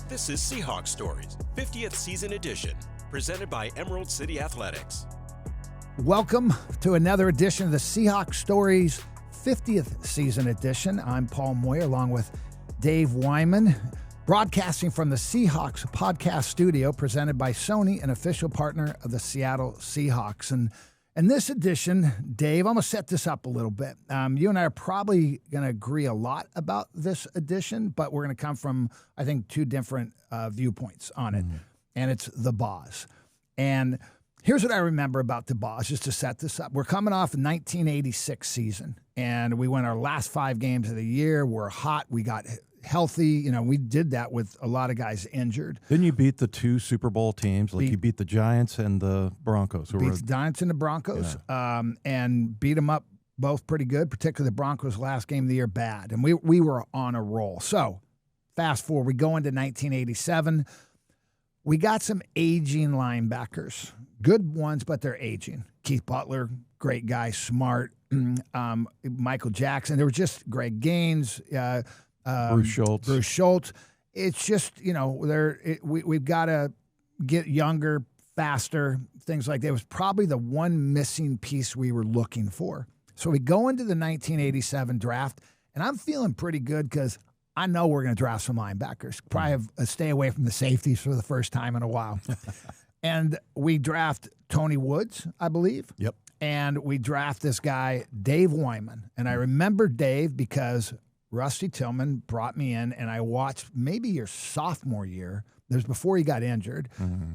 This is Seahawks Stories, 50th Season Edition, presented by Emerald City Athletics. Welcome to another edition of the Seahawks Stories 50th Season Edition. I'm Paul Moyer along with Dave Wyman, broadcasting from the Seahawks podcast studio presented by Sony, an official partner of the Seattle Seahawks. And in this edition, Dave, I'm going to set this up a little bit. You and I are probably going to agree a lot about this edition, but we're going to come from, I think, two different viewpoints on it. And it's the Boz. And here's what I remember about the Boz, just to set this up. We're coming off a 1986 season, and we won our last 5 games of the year. We're hot. We got healthy. You know, we did that with a lot of guys injured. Didn't you beat the 2 Super Bowl teams? Like you beat the Giants and the Broncos. Beat the Giants and the Broncos, and beat them up both pretty good, particularly the Broncos' last game of the year bad. And we were on a roll. So fast forward, we go into 1987. We got some aging linebackers. Good ones, but they're aging. Keith Butler, great guy, smart. Michael Jackson. There were just Greg Gaines, Bruce Schultz. It's just, you know, we've got to get younger, faster, things like that. It was probably the one missing piece we were looking for. So we go into the 1987 draft, and I'm feeling pretty good because I know we're going to draft some linebackers. Probably have a stay away from the safeties for the first time in a while. And we draft Tony Woods, I believe. Yep. And we draft this guy, Dave Wyman. And I remember Dave because Rusty Tillman brought me in, and I watched maybe your sophomore year. It was before he got injured.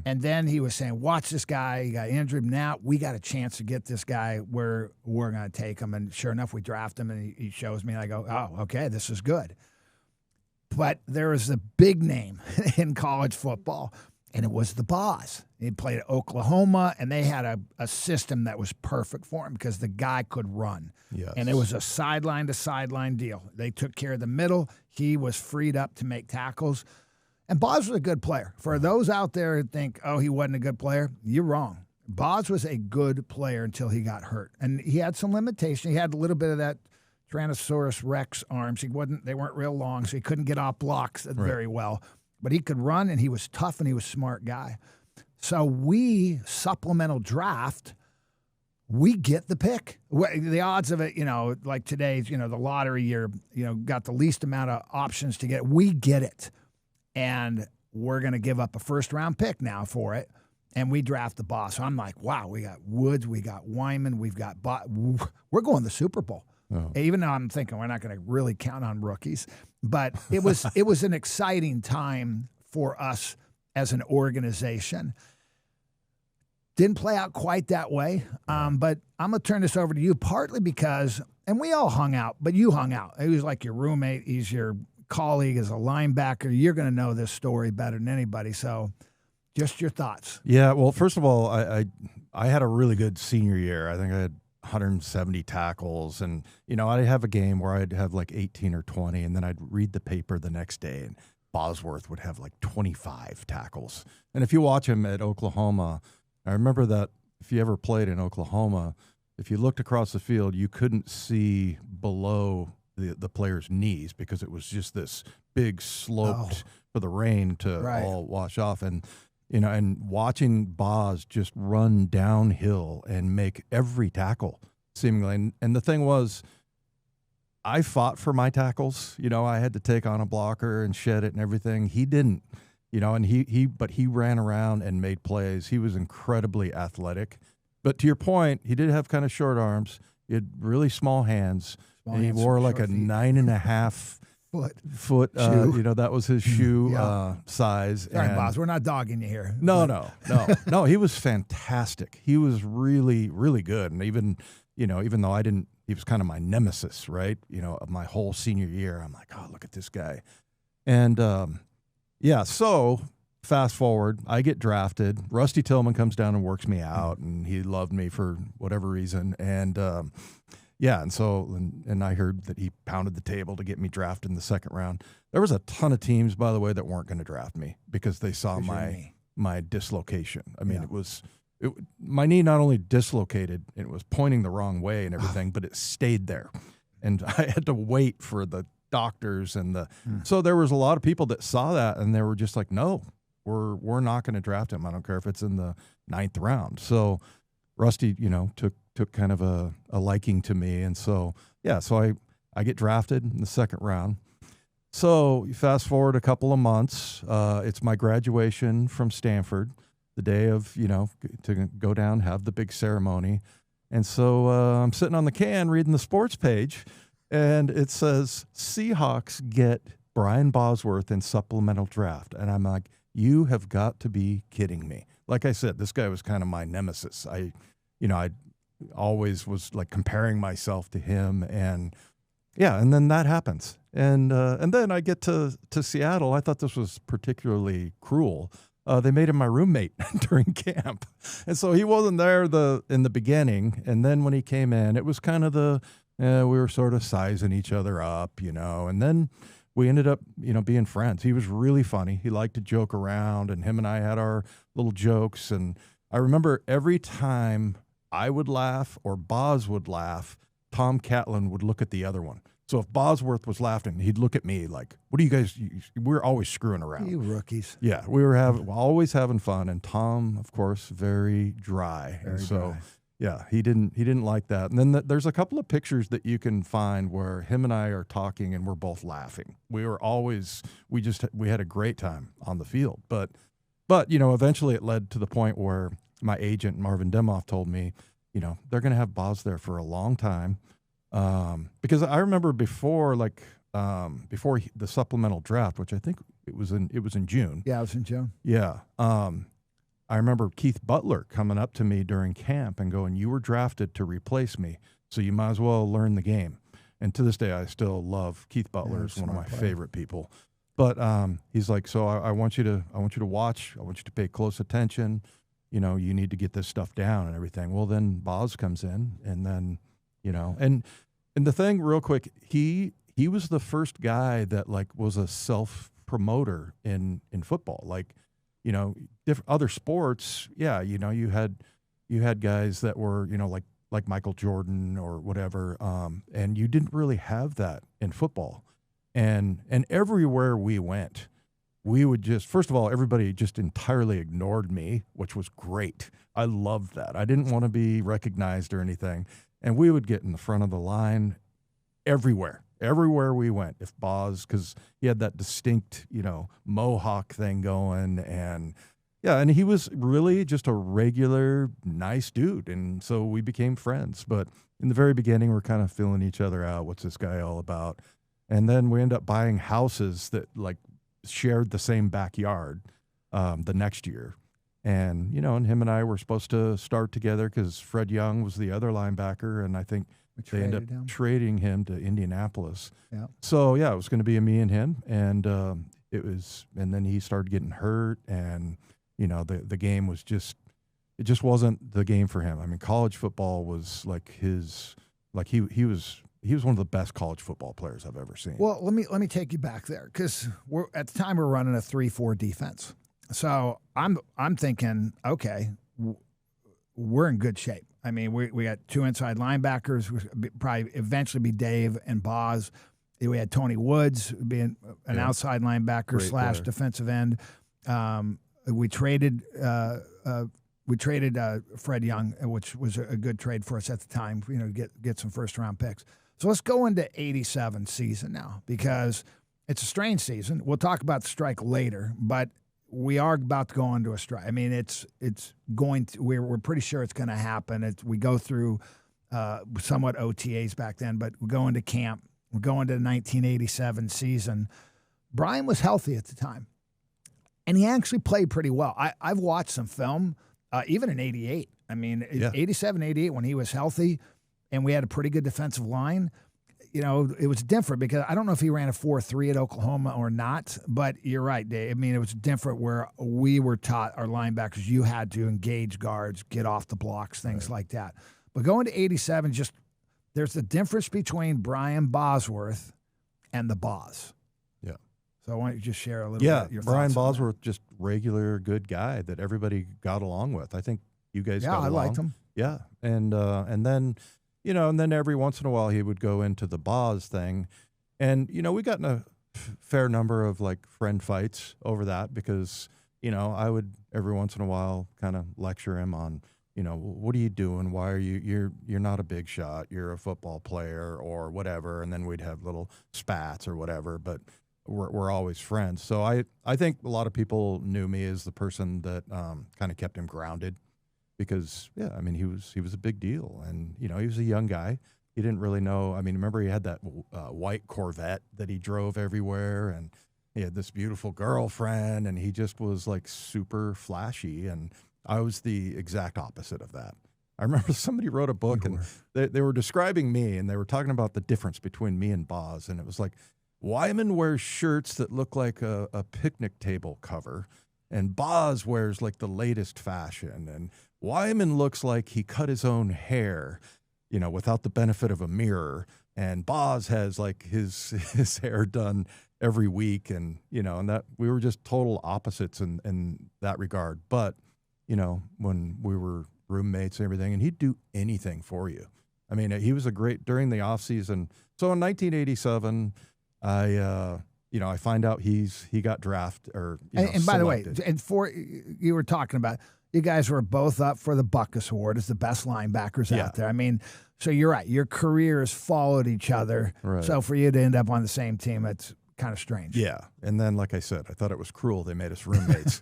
And then he was saying, watch this guy. He got injured. Now we got a chance to get this guy where we're going to take him. And sure enough, we draft him, and he shows me, and I go, oh, okay, this is good. But there was a big name in college football, and it was the Boz. He played at Oklahoma, and they had a system that was perfect for him because the guy could run. Yes. And it was a sideline-to-sideline deal. They took care of the middle. He was freed up to make tackles. And Boz was a good player. For those out there who think, oh, he wasn't a good player, you're wrong. Boz was a good player until he got hurt. And he had some limitation. He had a little bit of that Tyrannosaurus Rex arms. They weren't real long, so he couldn't get off blocks very well. But he could run, and he was tough, and he was a smart guy. So we supplemental draft, we get the pick. The odds of it, you know, like today's, you know, the lottery year, you know, got the least amount of options to get it. We get it. And we're going to give up a first-round pick now for it. And we draft the Boz. So I'm like, wow, we got Woods, we got Wyman, we've got we're going to the Super Bowl. Oh. Even though I'm thinking we're not going to really count on rookies. But it was an exciting time for us as an organization. Didn't play out quite that way. But I'm going to turn this over to you partly because, and we all hung out, but you hung out. He was like your roommate. He's your colleague as a linebacker. You're going to know this story better than anybody. So just your thoughts. Yeah, well, first of all, I had a really good senior year. I think I had 170 tackles, and you know, I'd have a game where I'd have like 18 or 20, and then I'd read the paper the next day, and Bosworth would have like 25 tackles. And if you watch him at Oklahoma, I remember that if you ever played in Oklahoma, if you looked across the field, you couldn't see below the player's knees because it was just this big sloped for the rain to all wash off. And you know, and watching Boz just run downhill and make every tackle seemingly. And the thing was, I fought for my tackles. You know, I had to take on a blocker and shed it and everything. He didn't, you know, and but he ran around and made plays. He was incredibly athletic. But to your point, he did have kind of short arms. He had really small hands. And he wore like a 9.5 foot you know, that was his shoe size. Sorry, Boz, we're not dogging you here. No, he was fantastic. He was really, really good. And even, you know, even though he was kind of my nemesis, right? You know, of my whole senior year, I'm like, oh, look at this guy. And so fast forward, I get drafted. Rusty Tillman comes down and works me out, and he loved me for whatever reason. And and so I heard that he pounded the table to get me drafted in the second round. There was a ton of teams, by the way, that weren't going to draft me because they saw my dislocation. I mean, my knee not only dislocated, it was pointing the wrong way and everything, but it stayed there. And I had to wait for the doctors and so there was a lot of people that saw that and they were just like, no, we're not going to draft him. I don't care if it's in the 9th round. So Rusty, took kind of a liking to me. And so, so I get drafted in the 2nd round. So you fast forward a couple of months. It's my graduation from Stanford, the day of, to go down, have the big ceremony. And so I'm sitting on the can reading the sports page, and it says Seahawks get Brian Bosworth in supplemental draft. And I'm like, you have got to be kidding me. Like I said, this guy was kind of my nemesis. I always was like comparing myself to him, and then that happens. And then I get to Seattle. I thought this was particularly cruel. They made him my roommate during camp. And so he wasn't there in the beginning. And then when he came in, it was kind of we were sort of sizing each other up, and then we ended up, being friends. He was really funny. He liked to joke around, and him and I had our little jokes. And I remember every time I would laugh or Boz would laugh, Tom Catlin would look at the other one. So if Bosworth was laughing, he'd look at me like, what are you guys, we're always screwing around. You rookies. Yeah, we were always having fun. And Tom, of course, very dry. Very so, dry. Yeah, he didn't like that. And then there's a couple of pictures that you can find where him and I are talking and we're both laughing. We had a great time on the field. But eventually it led to the point where my agent, Marvin Demoff, told me, they're going to have Boz there for a long time. Because I remember before the supplemental draft, which I think it was in June. Yeah, it was in June. Yeah. I remember Keith Butler coming up to me during camp and going, you were drafted to replace me, so you might as well learn the game. And to this day, I still love Keith Butler. He's one of my favorite people. But he's like, so I want you to watch. I want you to pay close attention. You need to get this stuff down and everything. Well, then Boz comes in, and then, and the thing real quick, he was the first guy that was a self-promoter in football. Different other sports, you had guys that were, like Michael Jordan or whatever, and you didn't really have that in football. And everywhere we went, we would first of all, everybody just entirely ignored me, which was great. I loved that. I didn't want to be recognized or anything. And we would get in the front of the line everywhere we went. If Boz, because he had that distinct, mohawk thing going, and he was really just a regular nice dude. And so we became friends. But in the very beginning, we're kind of feeling each other out. What's this guy all about? And then we end up buying houses that shared the same backyard the next year. And, and him and I were supposed to start together because Fred Young was the other linebacker. And I think they ended up trading him to Indianapolis. Yeah. So, it was going to be me and him. And and then he started getting hurt. And, the game was it just wasn't the game for him. I mean, college football was he was one of the best college football players I've ever seen. Well, let me take you back there, because at the time we're running a 3-4 defense. So I'm thinking, okay, we're in good shape. I mean, we got 2 inside linebackers, probably eventually be Dave and Boz. We had Tony Woods being an outside linebacker / defensive end. We traded Fred Young, which was a good trade for us at the time. Get some first round picks. So let's go into 87 season now, because it's a strange season. We'll talk about the strike later, but we are about to go into a strike. I mean, it's going to. We're pretty sure it's going to happen. We go through somewhat OTAs back then, but we go into camp. We're going to the 1987 season. Brian was healthy at the time, and he actually played pretty well. I've watched some film, even in 88. I mean, 87, 88, when he was healthy, and we had a pretty good defensive line. It was different because I don't know if he ran a 4-3 at Oklahoma or not, but you're right, Dave. I mean, it was different where we were taught, our linebackers, you had to engage guards, get off the blocks, things like that. But going to 87, there's the difference between Brian Bosworth and the Boz. Yeah. So I want you to just share a little bit your Brian thoughts Bosworth, just regular good guy that everybody got along with. I think you guys got along. Yeah, I liked him. Yeah. And then, and then every once in a while he would go into the Boz thing. And, we got in a fair number of like friend fights over that because, I would every once in a while kind of lecture him on, what are you doing? Why are you're not a big shot. You're a football player or whatever. And then we'd have little spats or whatever, but we're always friends. So I think a lot of people knew me as the person that kind of kept him grounded because, yeah, I mean, he was a big deal. And, he was a young guy. He didn't really know. I mean, remember he had that white Corvette that he drove everywhere, and he had this beautiful girlfriend, and he just was like super flashy. And I was the exact opposite of that. I remember somebody wrote a book, and they were describing me, and they were talking about the difference between me and Boz, and it was like, Wyman wears shirts that look like a picnic table cover, and Boz wears like the latest fashion, and Wyman looks like he cut his own hair, without the benefit of a mirror. And Boz has like his hair done every week. And, and that we were just total opposites in that regard. But, when we were roommates and everything, and he'd do anything for you. I mean, he was during the off season. So in 1987, I find out he got drafted or, and by the way, selected. You were talking about, you guys were both up for the Buckus Award as the best linebackers out there. I mean, so you're right. Your careers followed each other. Right. So for you to end up on the same team, it's kind of strange. Yeah. And then, like I said, I thought it was cruel they made us roommates.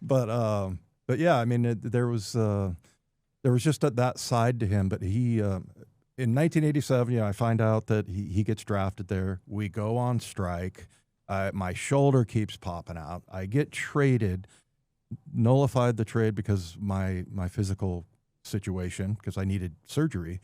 But yeah, I mean, there was just that side to him. But he, in 1987, I find out that he gets drafted there. We go on strike. My shoulder keeps popping out. I get traded. Nullified the trade because my physical situation, because I needed surgery.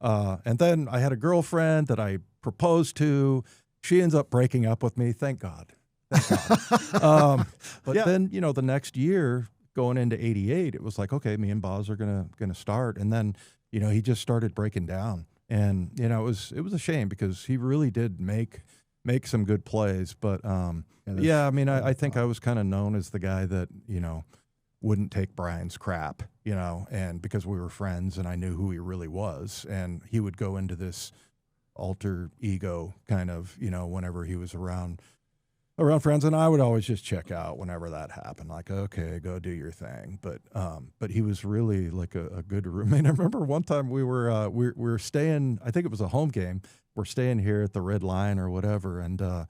And then I had a girlfriend that I proposed to. She ends up breaking up with me. Thank God. But then, the next year going into 88, it was like, okay, me and Boz are going to start. And then, he just started breaking down. And, it was a shame because he really did make some good plays. But, I mean, I think I was kind of known as the guy that, wouldn't take Brian's crap, and because we were friends and I knew who he really was. And he would go into this alter ego kind of, whenever he was around friends. And I would always just check out whenever that happened. Like, okay, go do your thing. But he was really like a good roommate. I remember one time we were staying, I think it was a home game. We're staying here at the Red Lion or whatever. And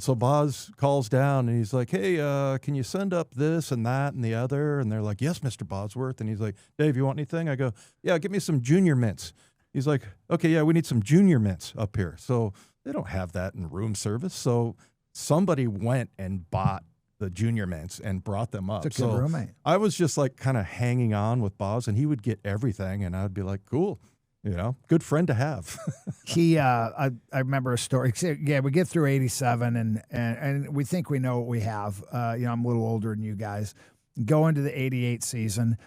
so Boz calls down and he's like, hey, can you send up this and that and the other? And they're like, yes, Mr. Bosworth. And he's like, Dave, you want anything? I go, yeah, give me some junior mints. He's like, okay, yeah, we need some junior mints up here. So they don't have that in room service. So somebody went and bought the junior mints and brought them up. It's a good roommate. I was just like kind of hanging on with Boz, and he would get everything. And I'd be like, cool. Good friend to have. I remember a story. Yeah, we get through 87, and we think we know what we have. I'm a little older than you guys. Go into the 88 season.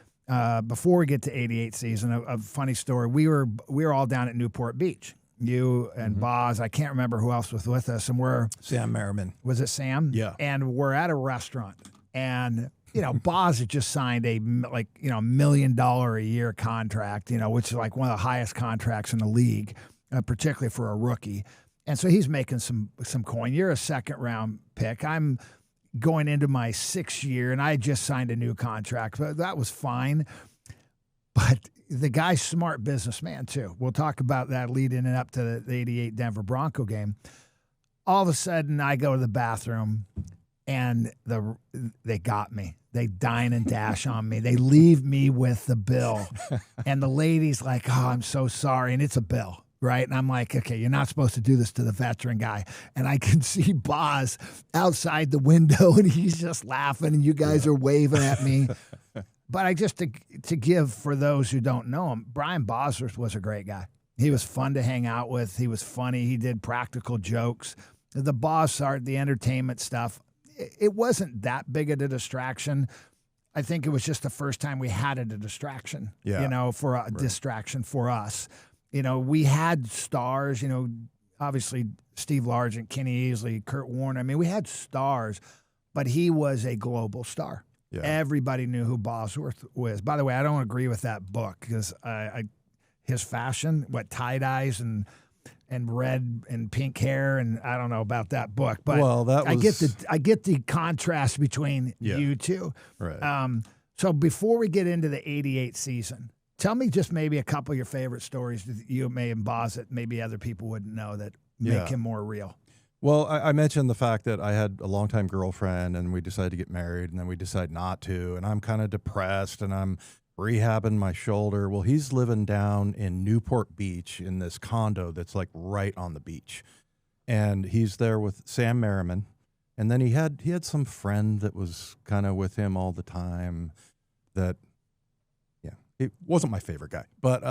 Before we get to 88 season, a funny story. We were all down at Newport Beach. You and Boz. I can't remember who else was with us. And we're Sam Merriman. Was it Sam? Yeah. And we're at a restaurant, and Boz had just signed a $1 million a year contract, which is like one of the highest contracts in the league, particularly for a rookie. And so he's making some coin. You're a second round pick. I'm going into my 6th year, and I just signed a new contract. But that was fine. But the guy's smart businessman too. We'll talk about that leading up to the 88 Denver Bronco game. All of a sudden, I go to the bathroom, and they got me. They dine and dash on me. They leave me with the bill. And the lady's like, oh, I'm so sorry. And it's a bill, right? And I'm like, okay, you're not supposed to do this to the veteran guy. And I can see Boz outside the window, and he's just laughing, and you guys are waving at me. But I just, to give for those who don't know him, Brian Bosworth was a great guy. He was fun to hang out with. He was funny. He did practical jokes. The Boz art, the entertainment stuff, it wasn't that big of a distraction. I think it was just the first time we had a distraction, for a distraction for us. We had stars, obviously Steve Largent, Kenny Easley, Kurt Warner. I mean, we had stars, but he was a global star. Yeah. Everybody knew who Bosworth was. By the way, I don't agree with that book because his fashion, tie-dyes, and and red and pink hair, and I don't know about that book, but I get the contrast between you two. Right. So before we get into the '88 season, tell me just maybe a couple of your favorite stories that you may and Boz that maybe other people wouldn't know that make him more real. Well, I mentioned the fact that I had a longtime girlfriend and we decided to get married, and then we decided not to, and I'm kind of depressed and I'm rehabbing my shoulder. Well, he's living down in Newport Beach in this condo that's like right on the beach. And he's there with Sam Merriman. And then he had some friend that was kind of with him all the time that, it wasn't my favorite guy. But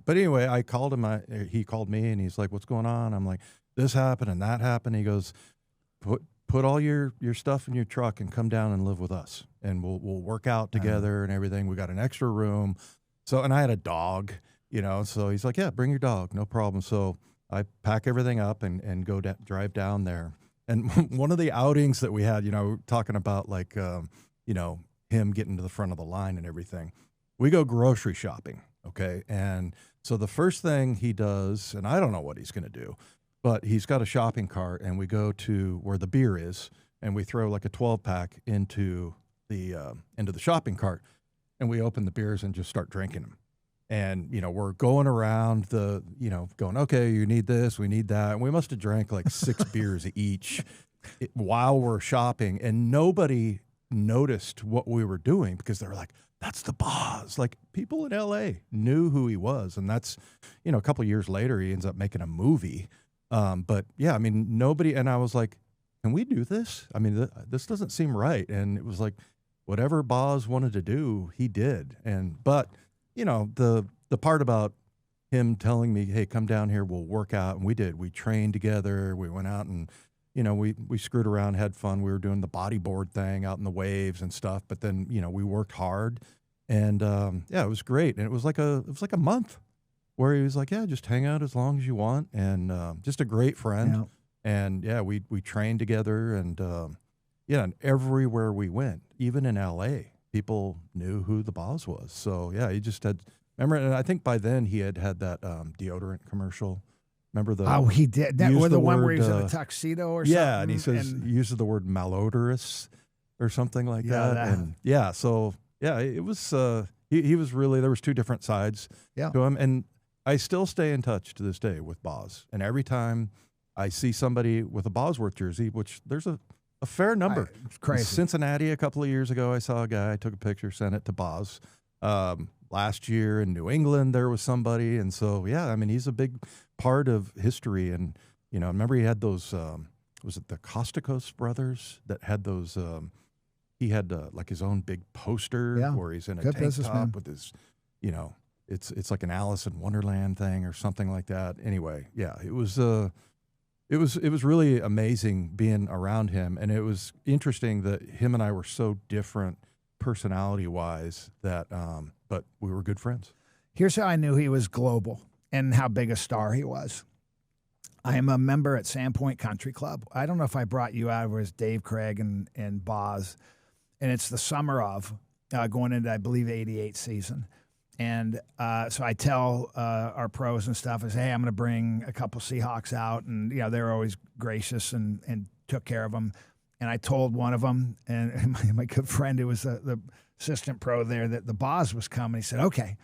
anyway, I called him. He called me and he's like, "What's going on?" I'm like, "This happened and that happened." He goes, Put all your stuff in your truck and come down and live with us, and we'll work out together and everything. We got an extra room." So, and I had a dog, so he's like, "Yeah, bring your dog, no problem." So I pack everything up and go drive down there. And one of the outings that we had, talking about like, him getting to the front of the line and everything, we go grocery shopping. Okay. And so the first thing he does, and I don't know what he's going to do, but he's got a shopping cart, and we go to where the beer is, and we throw like a 12-pack into the shopping cart, and we open the beers and just start drinking them. And, we're going around going, "Okay, you need this, we need that." And we must have drank like 6 beers each while we're shopping, and nobody noticed what we were doing because they were like, "That's the Boz." Like, people in L.A. knew who he was, and that's, a couple of years later, he ends up making a movie. But yeah, I mean, nobody, and I was like, "Can we do this? I mean, this doesn't seem right." And it was like, whatever Boz wanted to do, he did. But the part about him telling me, "Hey, come down here, we'll work out." And we did. We trained together. We went out and, we screwed around, had fun. We were doing the bodyboard thing out in the waves and stuff. But then, we worked hard, and it was great. And it was like a month where he was like, "Yeah, just hang out as long as you want," and just a great friend. Yeah. And we trained together, and and everywhere we went, even in L.A., people knew who the Boz was. So yeah, he just had. Remember, and I think by then he had that deodorant commercial. Remember the? Oh, he did. That was the one where he was in a tuxedo or something. Yeah, and he uses the word malodorous or something like that. And so it was. He was really, there was 2 different sides to him, and I still stay in touch to this day with Boz. And every time I see somebody with a Bosworth jersey, which there's a fair number. It's crazy. In Cincinnati a couple of years ago, I saw a guy, I took a picture, sent it to Boz. Last year in New England, there was somebody. And so, I mean, he's a big part of history. And, remember he had those, was it the Costicos brothers that had those, he had like his own big poster where he's in a tank top with his, it's like an Alice in Wonderland thing or something like that. Anyway, it was really amazing being around him, and it was interesting that him and I were so different personality-wise that, but we were good friends. Here's how I knew he was global and how big a star he was. I am a member at Sandpoint Country Club. I don't know if I brought you out. It was Dave, Craig, and Boz, and it's the summer of going into, I believe, '88 season. And so I tell our pros and stuff, I say, "Hey, I'm going to bring a couple Seahawks out." And, they're always gracious and took care of them. And I told one of them, and my good friend who was the assistant pro there, that the Boz was coming. He said, "Okay."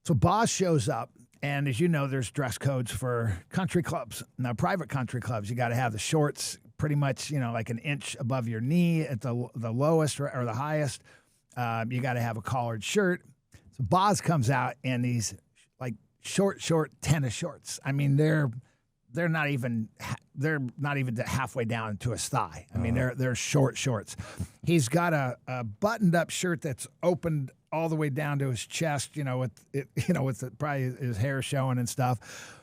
So Boz shows up. And as you know, there's dress codes for country clubs. Now, private country clubs, you got to have the shorts pretty much, like an inch above your knee at the lowest or the highest. You got to have a collared shirt. So Boz comes out in these like short tennis shorts. I mean, they're not even halfway down to his thigh. I mean, they're short shorts. He's got a buttoned up shirt that's opened all the way down to his chest. With probably his hair showing and stuff.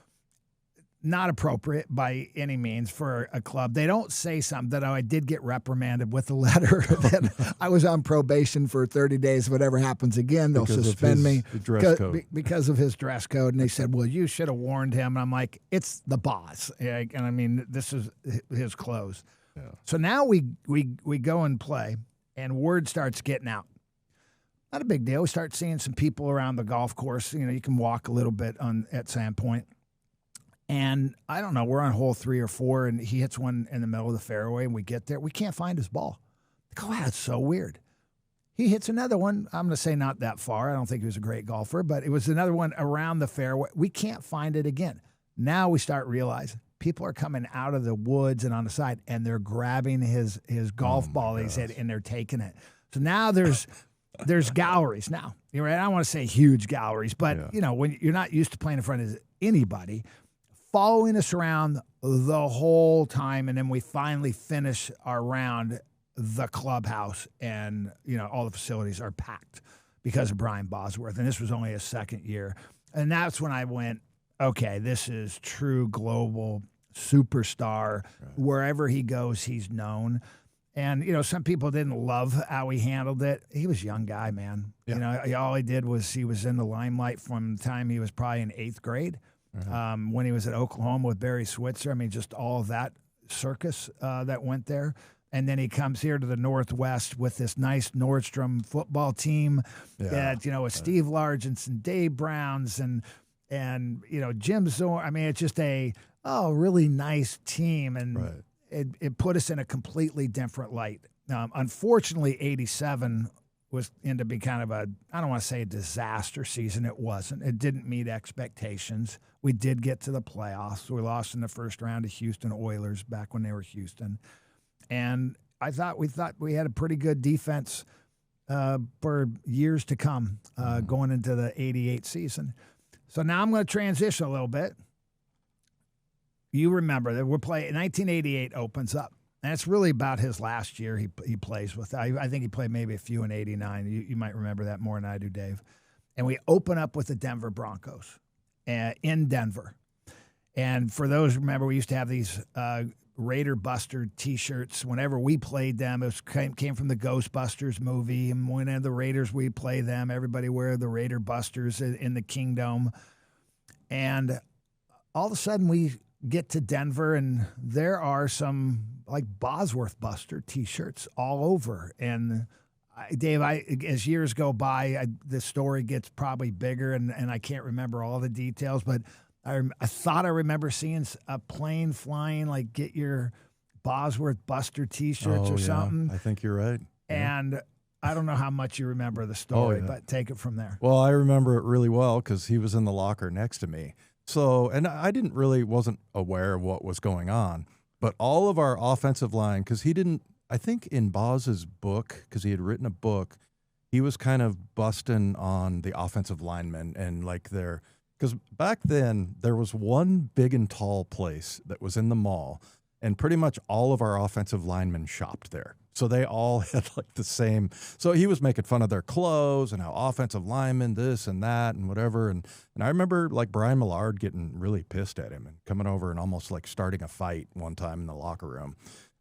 Not appropriate by any means for a club. They don't say something that I did get reprimanded with a letter that I was on probation for 30 days. Whatever happens again, they'll suspend me because of his dress code. And they said, "Well, you should have warned him." And I'm like, "It's the Boz." And I mean, this is his clothes. Yeah. So now we go and play, and word starts getting out. Not a big deal. We start seeing some people around the golf course. You can walk a little bit at Sandpoint. And I don't know, we're on hole 3 or 4, and he hits one in the middle of the fairway, and we get there. We can't find his ball. I go, wow, that's so weird. He hits another one. I'm going to say not that far. I don't think he was a great golfer, but it was another one around the fairway. We can't find it again. Now we start realizing people are coming out of the woods and on the side, and they're grabbing his golf ball he's hit, and they're taking it. So now there's galleries now. You're right. I don't want to say huge galleries, but when you're not used to playing in front of anybody, following us around the whole time, and then we finally finish our round. The clubhouse and all the facilities are packed because of Brian Bosworth, and this was only his second year, and that's when I went, okay, this is true global superstar. Right. Wherever he goes, he's known. And some people didn't love how he handled it. He was a young guy, man. Yeah. All he did was he was in the limelight from the time he was probably in 8th grade. Mm-hmm. When he was at Oklahoma with Barry Switzer. I mean, just all of that circus that went there. And then he comes here to the Northwest with this nice Nordstrom football team that, with Steve Largents and Dave Browns and Jim Zorn. I mean, it's just a really nice team. And it put us in a completely different light. Unfortunately, 87 was into be kind of I don't want to say a disaster season. It wasn't. It didn't meet expectations. We did get to the playoffs. We lost in the first round to Houston Oilers back when they were Houston. And we thought we had a pretty good defense for years to come going into the 88 season. So now I'm going to transition a little bit. You remember that we're playing 1988 opens up. And it's really about his last year he plays with. I think he played maybe a few in 89. You might remember that more than I do, Dave. And we open up with the Denver Broncos in Denver. And for those who remember, we used to have these Raider Buster T-shirts. Whenever we played them, it came from the Ghostbusters movie. And whenever the Raiders, we play them. Everybody wear the Raider Busters in the Kingdome. And all of a sudden we get to Denver, and there are some like Bosworth Buster T-shirts all over. And Dave, as years go by, the story gets probably bigger, and I can't remember all the details, but I thought I remember seeing a plane flying, like get your Bosworth Buster T-shirts or something. I think you're right. And I don't know how much you remember the story, but take it from there. Well, I remember it really well because he was in the locker next to me. So, and I wasn't aware of what was going on, but all of our offensive line, because I think in Boz's book, because he had written a book, he was kind of busting on the offensive linemen and like because back then there was one big and tall place that was in the mall, and pretty much all of our offensive linemen shopped there. So they all had like the same. So he was making fun of their clothes and how offensive linemen this and that and whatever. And I remember like Brian Millard getting really pissed at him and coming over and almost like starting a fight one time in the locker room.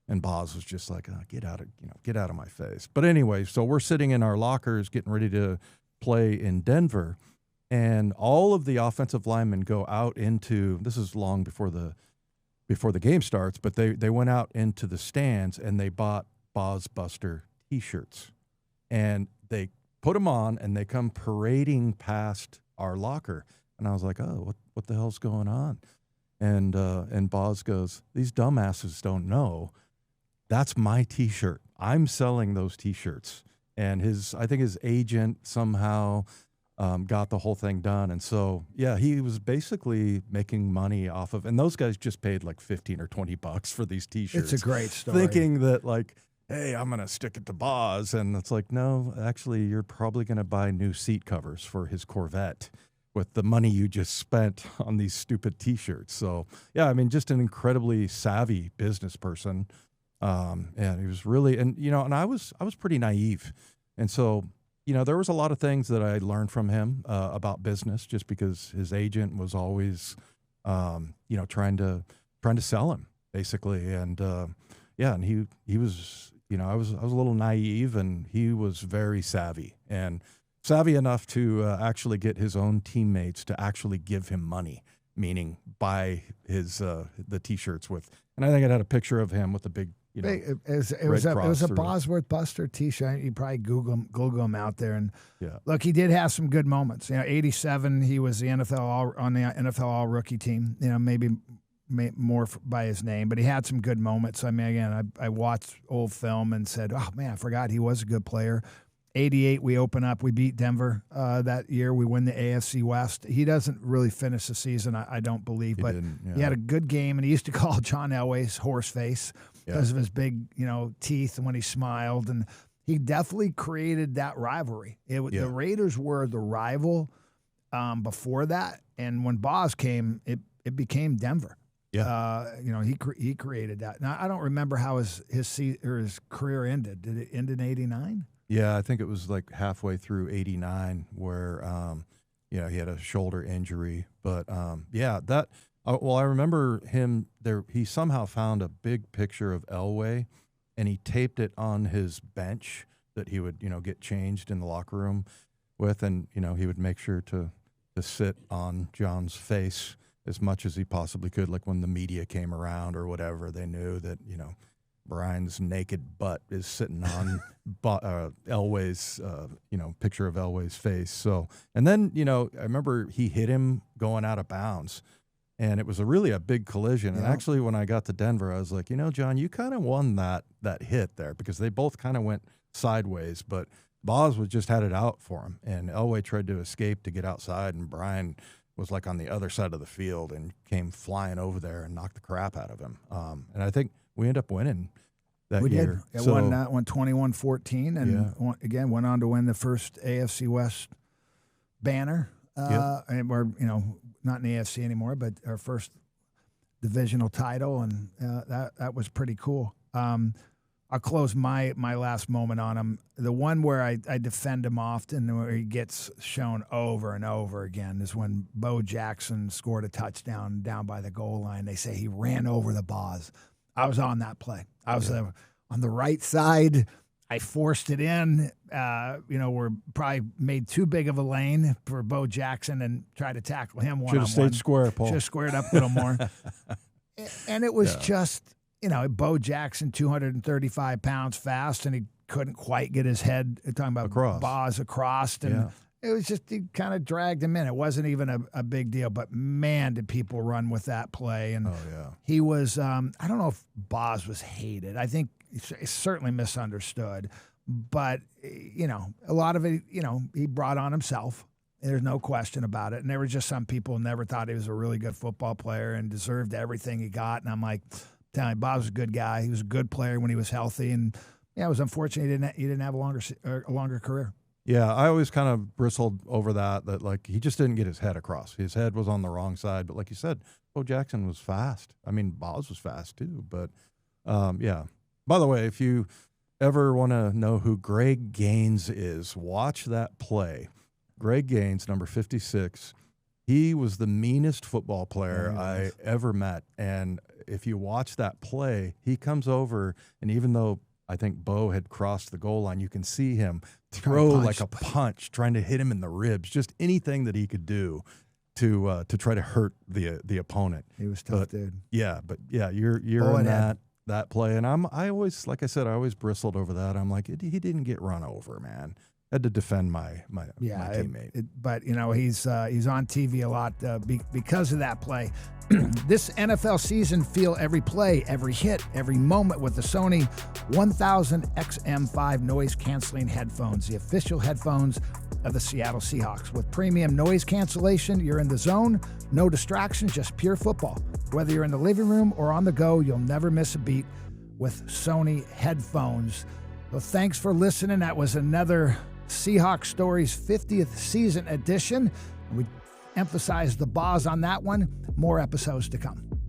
And Boz was just like, get out of my face. But anyway, so we're sitting in our lockers getting ready to play in Denver. And all of the offensive linemen go out into, this is long before the game starts, but they went out into the stands and they bought Boz Buster T-shirts, and they put them on, and they come parading past our locker, and I was like, "Oh, what the hell's going on?" And Boz goes, "These dumbasses don't know that's my T-shirt. I'm selling those T-shirts." And I think his agent somehow got the whole thing done, and so he was basically making money off of. And those guys just paid like $15 or $20 for these T-shirts. It's a great story. Thinking that like, hey, I'm going to stick it to Boz. And it's like, no, actually, you're probably going to buy new seat covers for his Corvette with the money you just spent on these stupid T-shirts. So, I mean, just an incredibly savvy business person. And he was really, and I was pretty naive. And so, there was a lot of things that I learned from him about business, just because his agent was always, trying to sell him basically. And, and he was, I was a little naive, and he was very savvy enough to actually get his own teammates to actually give him money, meaning buy his the T-shirts with. And I think I had a picture of him with a big It was a Bosworth Buster T-shirt. You probably Google him out there, and look, he did have some good moments. 87, he was the on the NFL All Rookie team. Maybe more by his name, but he had some good moments. I mean, again, I watched old film and said, oh man, I forgot he was a good player. 88, we beat Denver that year. We win the AFC West. He doesn't really finish the season, I don't believe, but he had a good game, and he used to call John Elway's horse face because of his big, teeth and when he smiled, and he definitely created that rivalry. The Raiders were the rival before that, and when Boz came, it became Denver. Yeah, he created that. Now I don't remember how his career ended. Did it end in '89? Yeah, I think it was like halfway through '89 where, he had a shoulder injury. But I remember him there. He somehow found a big picture of Elway, and he taped it on his bench that he would, get changed in the locker room with, and he would make sure to sit on John's face as much as he possibly could. Like when the media came around or whatever, they knew that Brian's naked butt is sitting on Elway's, picture of Elway's face. So, and then, I remember he hit him going out of bounds, and it was really a big collision. And actually, when I got to Denver, I was like, John, you kind of won that hit there because they both kind of went sideways, but Boz just had it out for him, and Elway tried to escape to get outside, and Brian was like on the other side of the field and came flying over there and knocked the crap out of him. And I think we ended up winning that year. We won 21-14, and again went on to win the first AFC West banner. And we're not in the AFC anymore, but our first divisional title, and that was pretty cool. I'll close my last moment on him. The one where I defend him often, where he gets shown over and over again, is when Bo Jackson scored a touchdown down by the goal line. They say he ran over the Boz. I was on that play. I was on the right side. I forced it in. We're probably made too big of a lane for Bo Jackson and tried to tackle him one-on-one. Should have stayed square, Paul. Should have squared up a little more. And it was just... Bo Jackson, 235 pounds fast, and he couldn't quite get his head, talking about Boz, across. And it was just, he kind of dragged him in. It wasn't even a big deal, but man, did people run with that play. And he was, I don't know if Boz was hated. I think it's certainly misunderstood. But, a lot of it, he brought on himself. There's no question about it. And there were just some people who never thought he was a really good football player and deserved everything he got. And I'm like... telling you, Bob was a good guy. He was a good player when he was healthy, and it was unfortunate he didn't have a longer career. Yeah, I always kind of bristled over that like he just didn't get his head across. His head was on the wrong side, but like you said, Bo Jackson was fast. I mean, Boz was fast too. But by the way, if you ever want to know who Greg Gaines is, watch that play. Greg Gaines, number 56. He was the meanest football player I ever met, and if you watch that play, he comes over, and even though I think Bo had crossed the goal line, you can see him throw like a punch, trying to hit him in the ribs, just anything that he could do to try to hurt the opponent. He was tough, dude. Yeah, but you're in that play, and I always, like I said, I always bristled over that. I'm like, he didn't get run over, man. Had to defend my teammate. But he's on TV a lot because of that play. This NFL season, feel every play, every hit, every moment with the Sony 1000 XM5 noise-canceling headphones, the official headphones of the Seattle Seahawks. With premium noise cancellation, you're in the zone, no distractions, just pure football. Whether you're in the living room or on the go, you'll never miss a beat with Sony headphones. Well, thanks for listening. That was another Seahawks Stories 50th season edition. We emphasized the Boz on that one. More episodes to come.